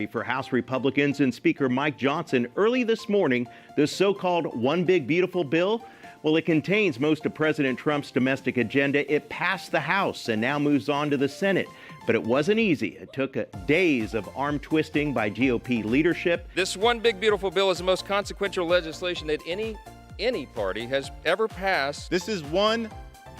For House Republicans and Speaker Mike Johnson early this morning, the so-called One Big Beautiful Bill, well, it contains most of President Trump's domestic agenda. It passed the House and now moves on to the Senate. But it wasn't easy. It took days of arm twisting by GOP leadership. This One Big Beautiful Bill is the most consequential legislation that any party has ever passed. This is one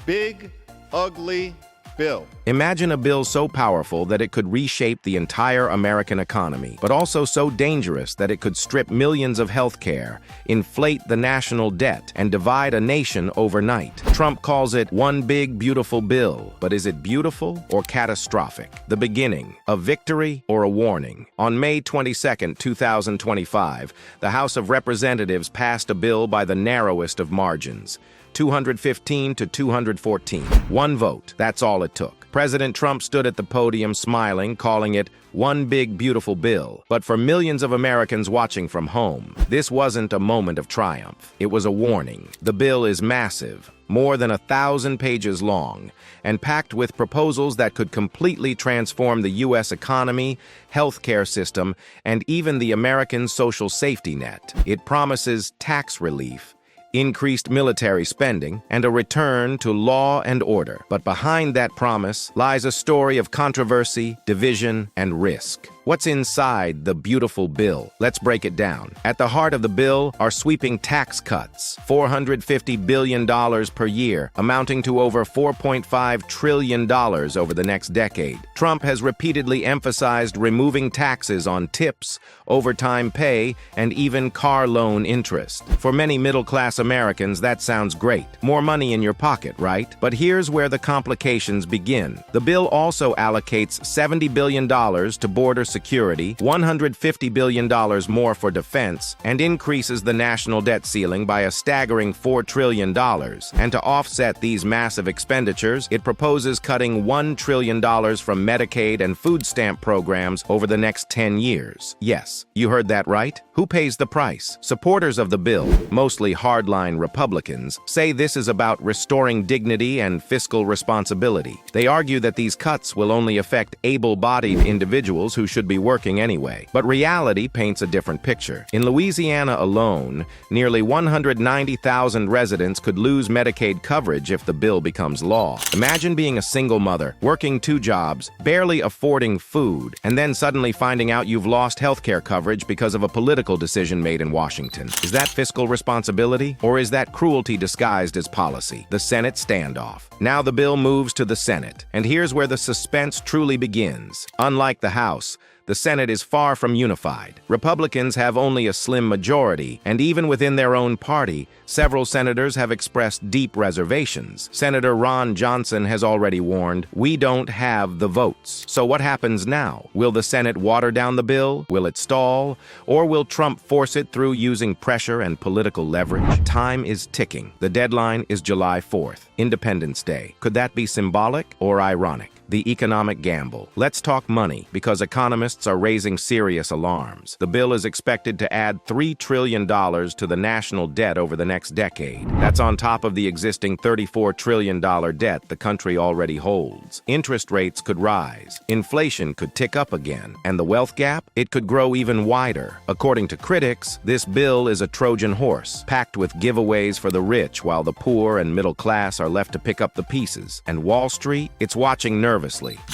big, ugly bill. Imagine a bill so powerful that it could reshape the entire American economy, but also so dangerous that it could strip millions of health care, inflate the national debt, and divide a nation overnight. Trump calls it one big, beautiful bill. But is it beautiful or catastrophic? The beginning, a victory or a warning? On May 22, 2025, the House of Representatives passed a bill by the narrowest of margins. 215 to 214. One vote, that's all it took. President Trump stood at the podium smiling, calling it one big beautiful bill. But for millions of Americans watching from home, this wasn't a moment of triumph. It was a warning. The bill is massive, more than 1,000 pages long, and packed with proposals that could completely transform the U.S. economy, healthcare system, and even the American social safety net. It promises tax relief, increased military spending, and a return to law and order. But behind that promise lies a story of controversy, division, and risk. What's inside the beautiful bill? Let's break it down. At the heart of the bill are sweeping tax cuts, $450 billion per year, amounting to over $4.5 trillion over the next decade. Trump has repeatedly emphasized removing taxes on tips, overtime pay, and even car loan interest. For many middle-class Americans, that sounds great. More money in your pocket, right? But here's where the complications begin. The bill also allocates $70 billion to border security, $150 billion more for defense, and increases the national debt ceiling by a staggering $4 trillion. And to offset these massive expenditures, it proposes cutting $1 trillion from Medicaid and food stamp programs over the next 10 years. Yes, you heard that right. Who pays the price? Supporters of the bill, mostly hardline Republicans, say this is about restoring dignity and fiscal responsibility. They argue that these cuts will only affect able-bodied individuals who should be working anyway. But reality paints a different picture. In Louisiana alone, nearly 190,000 residents could lose Medicaid coverage if the bill becomes law. Imagine being a single mother, working 2 jobs, barely affording food, and then suddenly finding out you've lost healthcare coverage because of a political decision made in Washington. Is that fiscal responsibility, or is that cruelty disguised as policy? The Senate standoff. Now the bill moves to the Senate, and here's where the suspense truly begins. Unlike the House, the Senate is far from unified. Republicans have only a slim majority, and even within their own party, several senators have expressed deep reservations. Senator Ron Johnson has already warned, "We don't have the votes." So what happens now? Will the Senate water down the bill? Will it stall? Or will Trump force it through using pressure and political leverage? Time is ticking. The deadline is July 4th, Independence Day. Could that be symbolic or ironic? The economic gamble. Let's talk money, because economists are raising serious alarms. The bill is expected to add $3 trillion to the national debt over the next decade. That's on top of the existing $34 trillion debt the country already holds. Interest rates could rise. Inflation could tick up again. And the wealth gap? It could grow even wider. According to critics, this bill is a Trojan horse, packed with giveaways for the rich while the poor and middle class are left to pick up the pieces. And Wall Street? It's watching nervously.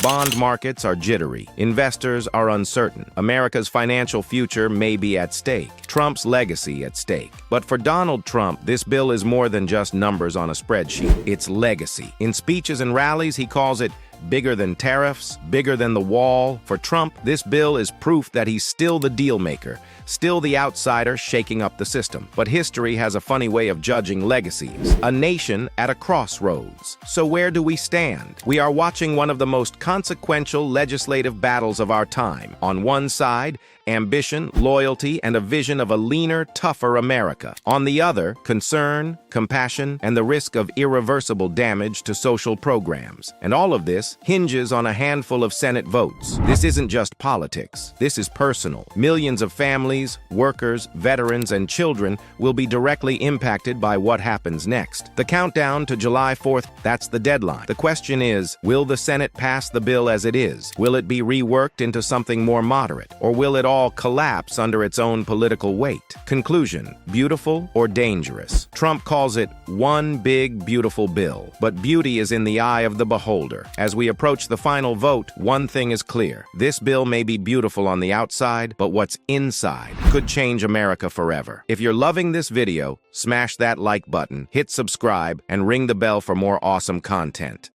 Bond markets are jittery. Investors are uncertain. America's financial future may be at stake. Trump's legacy at stake. But for Donald Trump, this bill is more than just numbers on a spreadsheet. It's legacy. In speeches and rallies, he calls it bigger than tariffs, bigger than the wall. For Trump, this bill is proof that he's still the deal maker, still the outsider shaking up the system. But history has a funny way of judging legacies. A nation at a crossroads. So where do we stand? We are watching one of the most consequential legislative battles of our time. On one side, ambition, loyalty, and a vision of a leaner, tougher America. On the other, concern, compassion, and the risk of irreversible damage to social programs. And all of this dangerous hinges on a handful of Senate votes. This isn't just politics. This is personal. Millions of families, workers, veterans, and children will be directly impacted by what happens next. The countdown to July 4th, that's the deadline. The question is, will the Senate pass the bill as it is? Will it be reworked into something more moderate? Or will it all collapse under its own political weight? Conclusion: beautiful or dangerous? Trump calls it one big, beautiful bill. But beauty is in the eye of the beholder. As we approach the final vote, one thing is clear. This bill may be beautiful on the outside, but what's inside could change America forever. If you're loving this video, smash that like button, hit subscribe, and ring the bell for more awesome content.